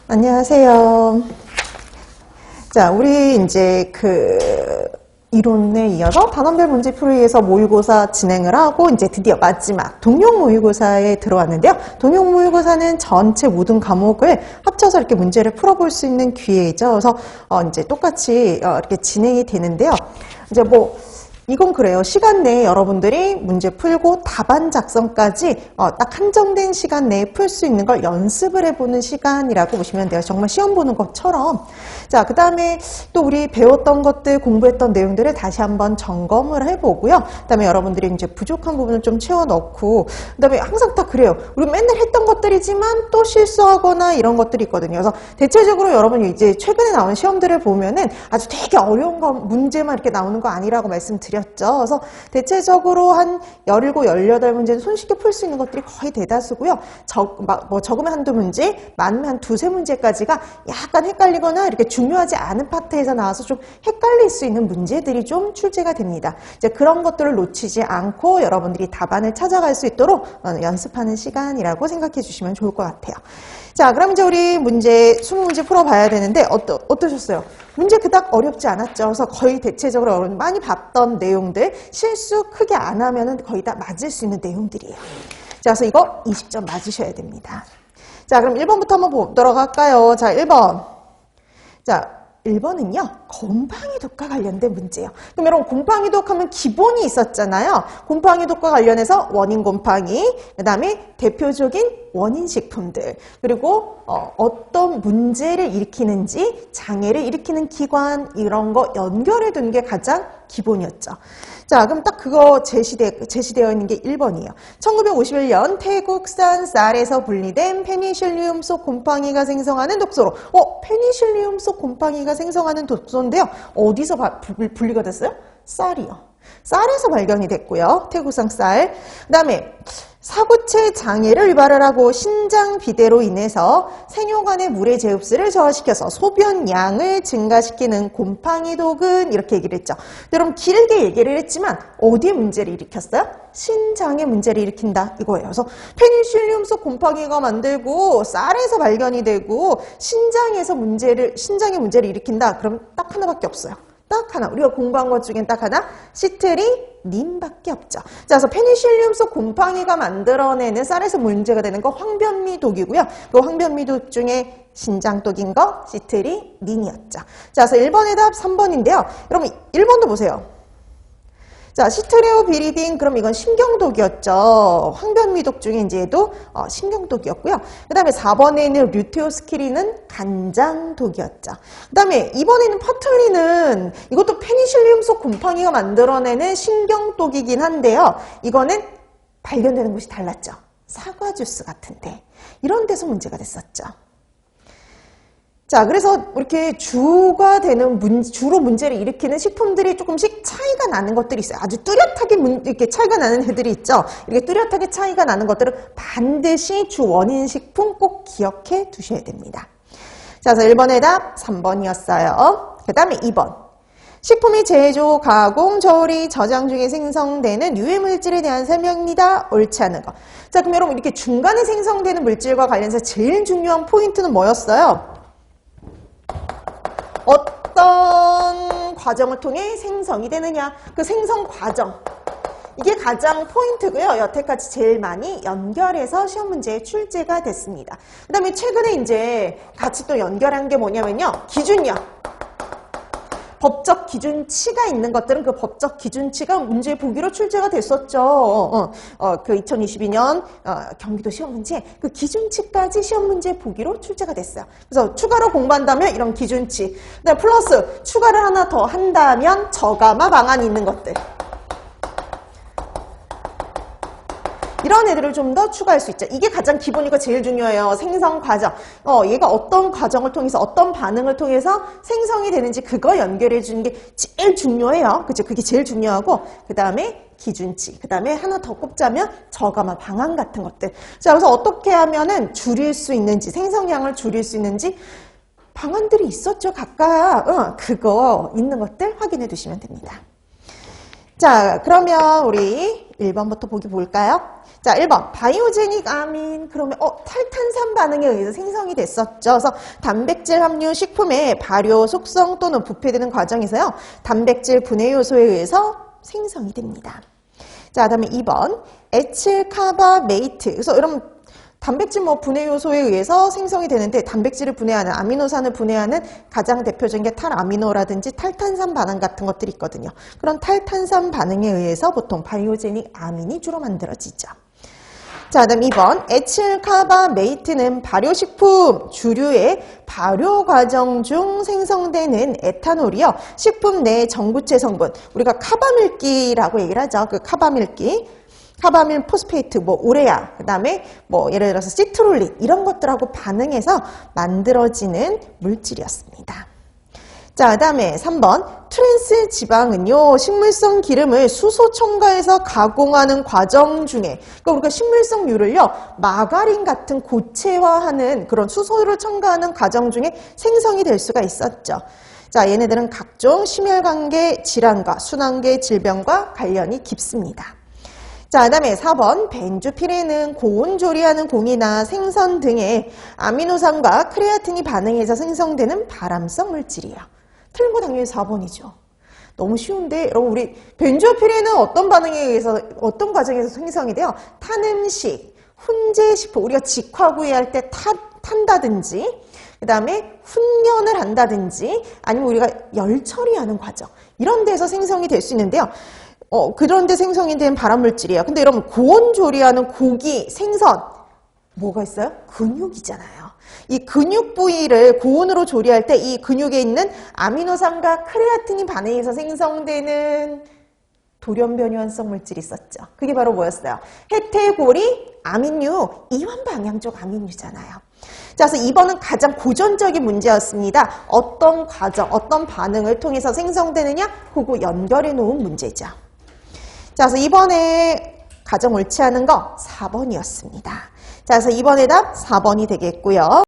안녕하세요. 자, 우리 이제 이론에 이어서 단원별 문제 풀이에서 모의고사 진행을 하고 이제 드디어 마지막 동영 모의고사에 들어왔는데요. 동영 모의고사는 전체 모든 과목을 합쳐서 이렇게 문제를 풀어볼 수 있는 기회이죠. 그래서 이제 똑같이 이렇게 진행이 되는데요. 이제 이건 그래요. 시간 내에 여러분들이 문제 풀고 답안 작성까지 딱 한정된 시간 내에 풀 수 있는 걸 연습을 해보는 시간이라고 보시면 돼요. 정말 시험 보는 것처럼. 자, 그 다음에 또 우리 배웠던 것들, 공부했던 내용들을 다시 한번 점검을 해보고요. 그 다음에 여러분들이 이제 부족한 부분을 좀 채워넣고, 그 다음에 항상 다 그래요. 우리 맨날 했던 것들이지만 또 실수하거나 이런 것들이 있거든요. 그래서 대체적으로 여러분이 이제 최근에 나오는 시험들을 보면은 아주 되게 어려운 문제만 이렇게 나오는 거 아니라고 말씀드렸죠. 그래서 대체적으로 한 17, 18문제는 손쉽게 풀 수 있는 것들이 거의 대다수고요. 적으면 한두 문제, 많으면 한 두세 문제까지가 약간 헷갈리거나 이렇게 중요하지 않은 파트에서 나와서 좀 헷갈릴 수 있는 문제들이 좀 출제가 됩니다. 이제 그런 것들을 놓치지 않고 여러분들이 답안을 찾아갈 수 있도록 연습하는 시간이라고 생각해 주시면 좋을 것 같아요. 자, 그럼 이제 우리 문제, 20문제 풀어봐야 되는데 어떠셨어요? 문제 그닥 어렵지 않았죠. 그래서 거의 대체적으로 여러분 많이 봤던 내용들, 실수 크게 안 하면은 거의 다 맞을 수 있는 내용들이에요. 자, 그래서 이거 20점 맞으셔야 됩니다. 자, 그럼 1번부터 한번 보도록 할까요? 자, 1번. 자, 1번은요, 곰팡이독과 관련된 문제예요. 그럼 여러분, 곰팡이독 하면 기본이 있었잖아요. 곰팡이독과 관련해서 원인 곰팡이, 그 다음에 대표적인 원인 식품들, 그리고 어떤 문제를 일으키는지, 장애를 일으키는 기관, 이런 거 연결해 둔 게 가장 기본이었죠. 자, 그럼 딱 그거 제시되어 있는 게 1번이에요. 1951년 태국산 쌀에서 분리된 페니실리움 속 곰팡이가 생성하는 독소로. 페니실리움 속 곰팡이가 생성하는 독소인데요. 어디서 분리가 됐어요? 쌀이요. 쌀에서 발견이 됐고요. 태국산 쌀. 그 다음에 사구체 장애를 유발을 하고 신장 비대로 인해서 생효관의 물의 제흡수를 저하시켜서 소변량을 증가시키는 곰팡이독은 이렇게 얘기를 했죠. 여러분 길게 얘기를 했지만 어디에 문제를 일으켰어요? 신장에 문제를 일으킨다 이거예요. 그래서 페니실리움 속 곰팡이가 만들고 쌀에서 발견이 되고 신장에 문제를 일으킨다. 그럼 딱 하나밖에 없어요. 딱 하나. 우리가 공부한 것 중엔 딱 하나. 시트리닌밖에 없죠. 자, 그래서 페니실리움 속 곰팡이가 만들어내는 쌀에서 문제가 되는 거 황변미독이고요. 그 황변미독 중에 신장독인 거 시트리닌이었죠. 자, 그래서 1번의 답 3번인데요. 여러분 1번도 보세요. 자, 시트레오비리딘, 그럼 이건 신경독이었죠. 황변미독 중에 이제 얘도 신경독이었고요. 그 다음에 4번에 있는 류테오스키린은 간장독이었죠. 그 다음에 2번에 있는 퍼툴린은 이것도 페니실리움 속 곰팡이가 만들어내는 신경독이긴 한데요. 이거는 발견되는 곳이 달랐죠. 사과 주스 같은데. 이런 데서 문제가 됐었죠. 자, 그래서 이렇게 주로 문제를 일으키는 식품들이 조금씩 차이가 나는 것들이 있어요. 아주 뚜렷하게 이렇게 차이가 나는 애들이 있죠. 이렇게 뚜렷하게 차이가 나는 것들은 반드시 주 원인 식품 꼭 기억해 두셔야 됩니다. 자, 그래서 1번의 답 3번이었어요. 그 다음에 2번. 식품의 제조, 가공, 조리, 저장 중에 생성되는 유해 물질에 대한 설명입니다. 옳지 않은 거. 자, 그럼 여러분 이렇게 중간에 생성되는 물질과 관련해서 제일 중요한 포인트는 뭐였어요? 어떤 과정을 통해 생성이 되느냐. 그 생성 과정. 이게 가장 포인트고요. 여태까지 제일 많이 연결해서 시험 문제에 출제가 됐습니다. 그 다음에 최근에 이제 같이 또 연결한 게 뭐냐면요. 기준력. 법적 기준치가 있는 것들은 그 법적 기준치가 문제 보기로 출제가 됐었죠. 그 2022년 경기도 시험 문제 그 기준치까지 시험 문제 보기로 출제가 됐어요. 그래서 추가로 공부한다면 이런 기준치, 그다음에 플러스 추가를 하나 더 한다면 저감화 방안이 있는 것들. 이런 애들을 좀 더 추가할 수 있죠. 이게 가장 기본이고 제일 중요해요. 생성 과정. 얘가 어떤 과정을 통해서 어떤 반응을 통해서 생성이 되는지 그거 연결해 주는 게 제일 중요해요. 그죠? 그게 제일 중요하고 그 다음에 기준치, 그 다음에 하나 더 꼽자면 저감화 방안 같은 것들. 자, 그래서 어떻게 하면은 줄일 수 있는지, 생성량을 줄일 수 있는지 방안들이 있었죠. 각각. 그거 있는 것들 확인해 두시면 됩니다. 자, 그러면 우리 1번부터 보기 볼까요? 자, 1번. 바이오제닉 아민. 그러면, 탈탄산 반응에 의해서 생성이 됐었죠. 그래서 단백질 함유 식품의 발효, 숙성 또는 부패되는 과정에서요. 단백질 분해 요소에 의해서 생성이 됩니다. 자, 그 다음에 2번. 에틸카바메이트. 그래서 여러분, 단백질 분해 요소에 의해서 생성이 되는데 단백질을 분해하는 아미노산을 분해하는 가장 대표적인 게 탈아미노라든지 탈탄산 반응 같은 것들이 있거든요. 그런 탈탄산 반응에 의해서 보통 바이오제닉 아민이 주로 만들어지죠. 자, 그다음 2번 에틸카바메이트는 발효식품 주류의 발효 과정 중 생성되는 에탄올이요. 식품 내 전구체 성분, 우리가 카바밀기라고 얘기를 하죠. 그 카바밀 포스페이트, 우레아, 그 다음에 예를 들어서 시트룰린 이런 것들하고 반응해서 만들어지는 물질이었습니다. 자, 그 다음에 3번 트랜스 지방은요, 식물성 기름을 수소 첨가해서 가공하는 과정 중에, 그러니까 우리가 식물성유를요, 마가린 같은 고체화하는 그런 수소를 첨가하는 과정 중에 생성이 될 수가 있었죠. 자, 얘네들은 각종 심혈관계 질환과 순환계 질병과 관련이 깊습니다. 자, 그 다음에 4번 벤조피렌은 고온 조리하는 공이나 생선 등의 아미노산과 크레아틴이 반응해서 생성되는 발암성 물질이에요. 틀린 거 당연히 4번이죠. 너무 쉬운데 여러분, 우리 벤조피렌은 어떤 반응에 의해서 어떤 과정에서 생성이 돼요? 탄 음식, 훈제 식품, 우리가 직화구이 할 때 탄다든지 그 다음에 훈연을 한다든지 아니면 우리가 열 처리하는 과정 이런 데서 생성이 될 수 있는데요. 그런데 생성이 된 발암물질이에요. 근데 여러분, 고온 조리하는 고기, 생선, 뭐가 있어요? 근육이잖아요. 이 근육 부위를 고온으로 조리할 때 이 근육에 있는 아미노산과 크레아틴이 반응해서 생성되는 돌연변이완성 물질이 있었죠. 그게 바로 뭐였어요? 헤테고리 아민유, 이완 방향적 아민유잖아요. 자, 그래서 2번은 가장 고전적인 문제였습니다. 어떤 과정, 어떤 반응을 통해서 생성되느냐? 그거 연결해 놓은 문제죠. 자, 그래서 이번에 가장 옳지 않은 거 4번이었습니다. 자, 그래서 이번의 답 4번이 되겠고요.